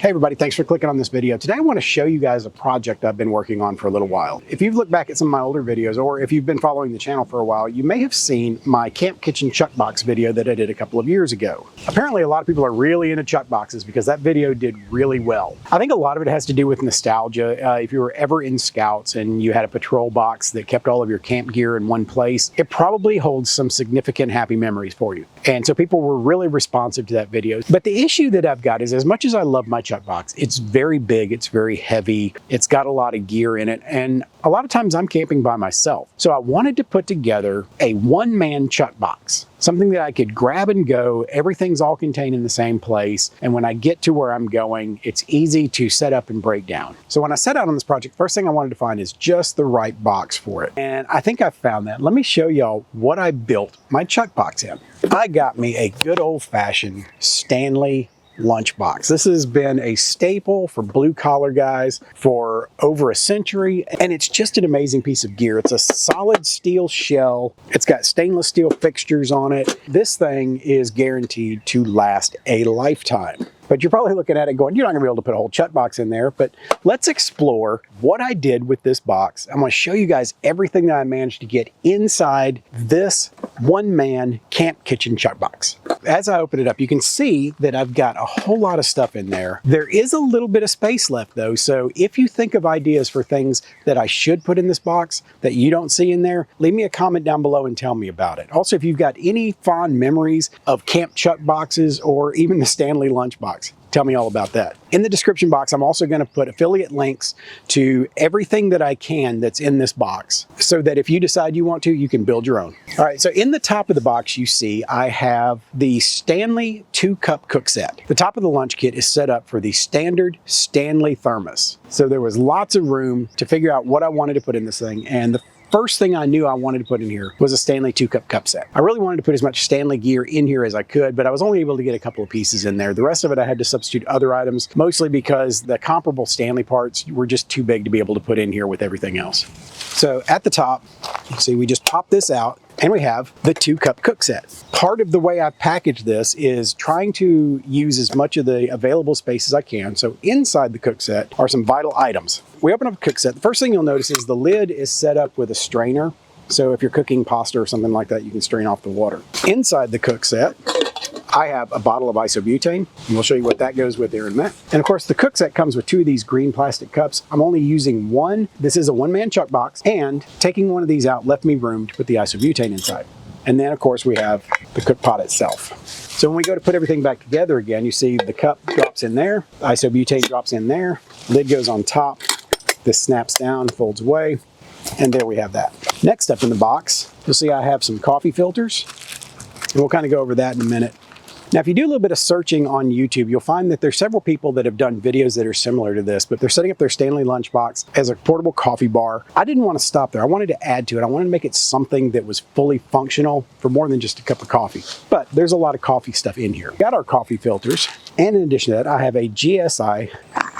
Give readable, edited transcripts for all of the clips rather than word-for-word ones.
Hey everybody, thanks for clicking on this video. Today I want to show you guys a project I've been working on for a little while. If you've looked back at some of my older videos, or if you've been following the channel for a while, you may have seen my camp kitchen chuck box video that I did a couple of years ago. Apparently a lot of people are really into chuck boxes because that video did really well. I think a lot of it has to do with nostalgia. If you were ever in Scouts and you had a patrol box that kept all of your camp gear in one place, it probably holds some significant happy memories for you. And so people were really responsive to that video. But the issue that I've got is, as much as I love my chuck box, it's very big, it's very heavy, it's got a lot of gear in it, and a lot of times I'm camping by myself. So I wanted to put together a one-man chuck box, something that I could grab and go. Everything's all contained in the same place, and when I get to where I'm going, it's easy to set up and break down. So when I set out on this project, first thing I wanted to find is just the right box for it, and I think I found that. Let me show y'all what I built my chuck box in. I got me a good old-fashioned Stanley lunchbox. This has been a staple for blue collar guys for over a century, and it's just an amazing piece of gear. It's a solid steel shell. It's got stainless steel fixtures on it. This thing is guaranteed to last a lifetime. But you're probably looking at it going, you're not gonna be able to put a whole chuck box in there, but let's explore what I did with this box. I'm gonna show you guys everything that I managed to get inside this one-man camp kitchen chuck box. As I open it up, you can see that I've got a whole lot of stuff in there. There is a little bit of space left though, so if you think of ideas for things that I should put in this box that you don't see in there, leave me a comment down below and tell me about it. Also, if you've got any fond memories of camp chuck boxes or even the Stanley lunchbox, tell me all about that. In the description box, I'm also going to put affiliate links to everything that I can that's in this box, so that if you decide you want to, you can build your own. All right, so in the top of the box, you see I have the Stanley 2-cup cook set. The top of the lunch kit is set up for the standard Stanley thermos. So there was lots of room to figure out what I wanted to put in this thing, and the first thing I knew I wanted to put in here was a Stanley 2-cup cup set. I really wanted to put as much Stanley gear in here as I could, but I was only able to get a couple of pieces in there. The rest of it I had to substitute other items, mostly because the comparable Stanley parts were just too big to be able to put in here with everything else. So at the top, you see we just pop this out, and we have the 2-cup cook set. Part of the way I've packaged this is trying to use as much of the available space as I can. So inside the cook set are some vital items. We open up a cook set. The first thing you'll notice is the lid is set up with a strainer. So if you're cooking pasta or something like that, you can strain off the water. Inside the cook set, I have a bottle of isobutane, and we'll show you what that goes with here in a minute. And of course, the cook set comes with 2 of these green plastic cups. I'm only using one. This is a one-man chuck box, and taking one of these out left me room to put the isobutane inside. And then, of course, we have the cook pot itself. So when we go to put everything back together again, you see the cup drops in there, the isobutane drops in there, lid goes on top, this snaps down, folds away, and there we have that. Next up in the box, you'll see I have some coffee filters, and we'll kind of go over that in a minute. Now, if you do a little bit of searching on YouTube, you'll find that there's several people that have done videos that are similar to this, but they're setting up their Stanley lunchbox as a portable coffee bar. I didn't want to stop there. I wanted to add to it. I wanted to make it something that was fully functional for more than just a cup of coffee. But there's a lot of coffee stuff in here. Got our coffee filters, and in addition to that, I have a GSI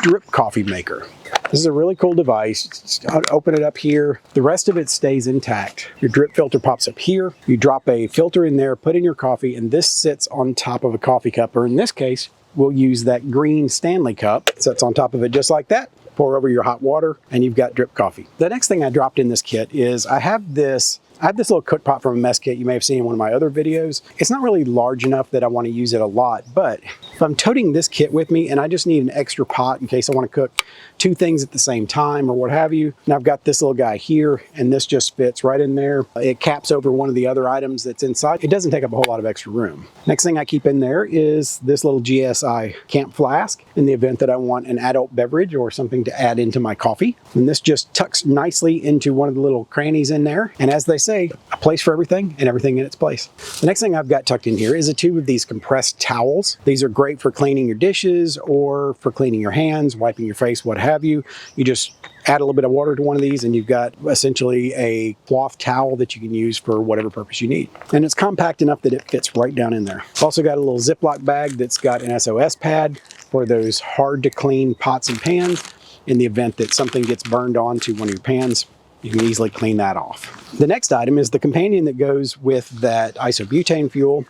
drip coffee maker. This is a really cool device. Just open it up here. The rest of it stays intact. Your drip filter pops up here. You drop a filter in there, put in your coffee, and this sits on top of a coffee cup, or in this case, we'll use that green Stanley cup. It sits on top of it just like that. Pour over your hot water, and you've got drip coffee. The next thing I dropped in this kit is I have this little cook pot from a mess kit you may have seen in one of my other videos. It's not really large enough that I want to use it a lot, but if I'm toting this kit with me and I just need an extra pot in case I want to cook 2 things at the same time or what have you, and I've got this little guy here, and this just fits right in there. It caps over one of the other items that's inside. It doesn't take up a whole lot of extra room. Next thing I keep in there is this little GSI camp flask in the event that I want an adult beverage or something to add into my coffee. And this just tucks nicely into one of the little crannies in there. And as they say, a place for everything and everything in its place. The next thing I've got tucked in here is a tube of these compressed towels. These are great for cleaning your dishes or for cleaning your hands, wiping your face, what have you. You just add a little bit of water to one of these and you've got essentially a cloth towel that you can use for whatever purpose you need. And it's compact enough that it fits right down in there. Also got a little Ziploc bag that's got an SOS pad for those hard to clean pots and pans in the event that something gets burned onto one of your pans. You can easily clean that off. The next item is the companion that goes with that isobutane fuel.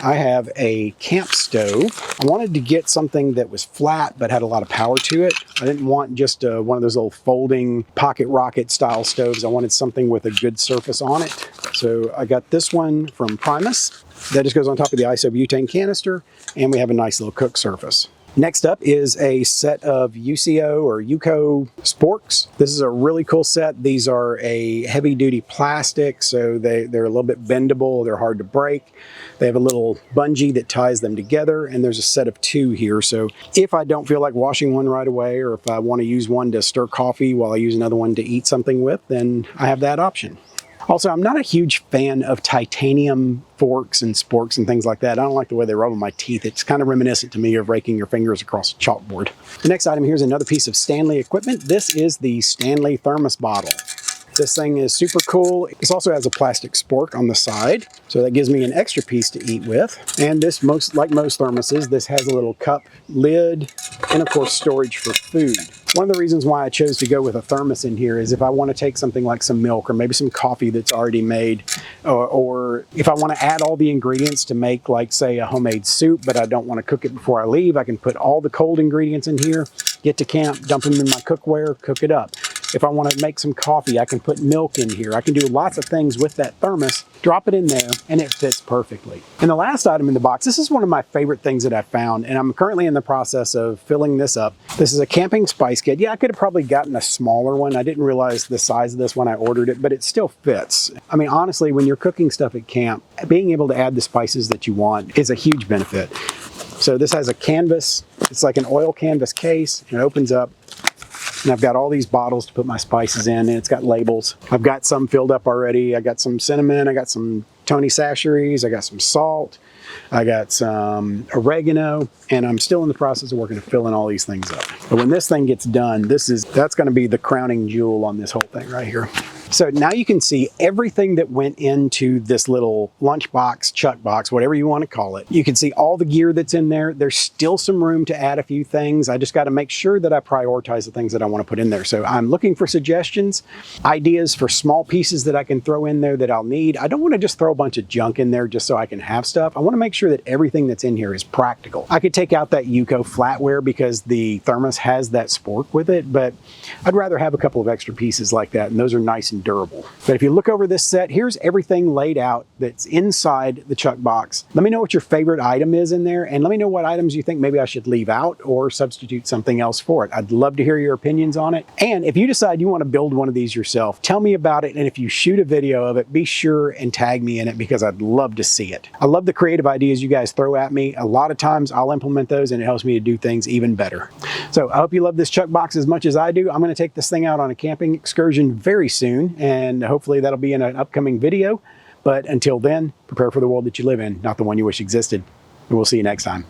I have a camp stove. I wanted to get something that was flat but had a lot of power to it. I didn't want just one of those little folding pocket rocket style stoves. I wanted something with a good surface on it. So I got this one from Primus. That just goes on top of the isobutane canister, and we have a nice little cook surface. Next up is a set of UCO or UCO sporks. This is a really cool set. These are a heavy duty plastic, so they're a little bit bendable. They're hard to break. They have a little bungee that ties them together, and there's a set of 2 here. So if I don't feel like washing one right away, or if I want to use one to stir coffee while I use another one to eat something with, then I have that option. Also, I'm not a huge fan of titanium forks and sporks and things like that. I don't like the way they rub on my teeth. It's kind of reminiscent to me of raking your fingers across a chalkboard. The next item here is another piece of Stanley equipment. This is the Stanley thermos bottle. This thing is super cool. This also has a plastic spork on the side, so that gives me an extra piece to eat with. And this, like most thermoses, this has a little cup lid and of course storage for food. One of the reasons why I chose to go with a thermos in here is if I want to take something like some milk or maybe some coffee that's already made, or if I want to add all the ingredients to make, like, say, a homemade soup, but I don't want to cook it before I leave, I can put all the cold ingredients in here, get to camp, dump them in my cookware, cook it up. If I want to make some coffee, I can put milk in here. I can do lots of things with that thermos, drop it in there, and it fits perfectly. And the last item in the box, this is one of my favorite things that I found, and I'm currently in the process of filling this up. This is a camping spice kit. Yeah, I could have probably gotten a smaller one. I didn't realize the size of this when I ordered it, but it still fits. I mean, honestly, when you're cooking stuff at camp, being able to add the spices that you want is a huge benefit. So this has a canvas. It's like an oil canvas case. It opens up. And I've got all these bottles to put my spices in, and it's got labels. I've got some filled up already. I got some cinnamon, I got some Tony Chachere's, I got some salt, I got some oregano, and I'm still in the process of working to fill in all these things up. But when this thing gets done, that's gonna be the crowning jewel on this whole thing right here. So now you can see everything that went into this little lunchbox, chuck box, whatever you want to call it. You can see all the gear that's in there. There's still some room to add a few things. I just got to make sure that I prioritize the things that I want to put in there. So I'm looking for suggestions, ideas for small pieces that I can throw in there that I'll need. I don't want to just throw a bunch of junk in there just so I can have stuff. I want to make sure that everything that's in here is practical. I could take out that UCO flatware because the thermos has that spork with it, but I'd rather have a couple of extra pieces like that, and those are nice and durable. But if you look over this set, here's everything laid out that's inside the chuck box. Let me know what your favorite item is in there, and let me know what items you think maybe I should leave out or substitute something else for it. I'd love to hear your opinions on it. And if you decide you want to build one of these yourself, tell me about it, and if you shoot a video of it, be sure and tag me in it because I'd love to see it. I love the creative ideas you guys throw at me. A lot of times I'll implement those and it helps me to do things even better. So I hope you love this chuck box as much as I do. I'm going to take this thing out on a camping excursion very soon, and hopefully that'll be in an upcoming video. But until then, prepare for the world that you live in, not the one you wish existed. And we'll see you next time.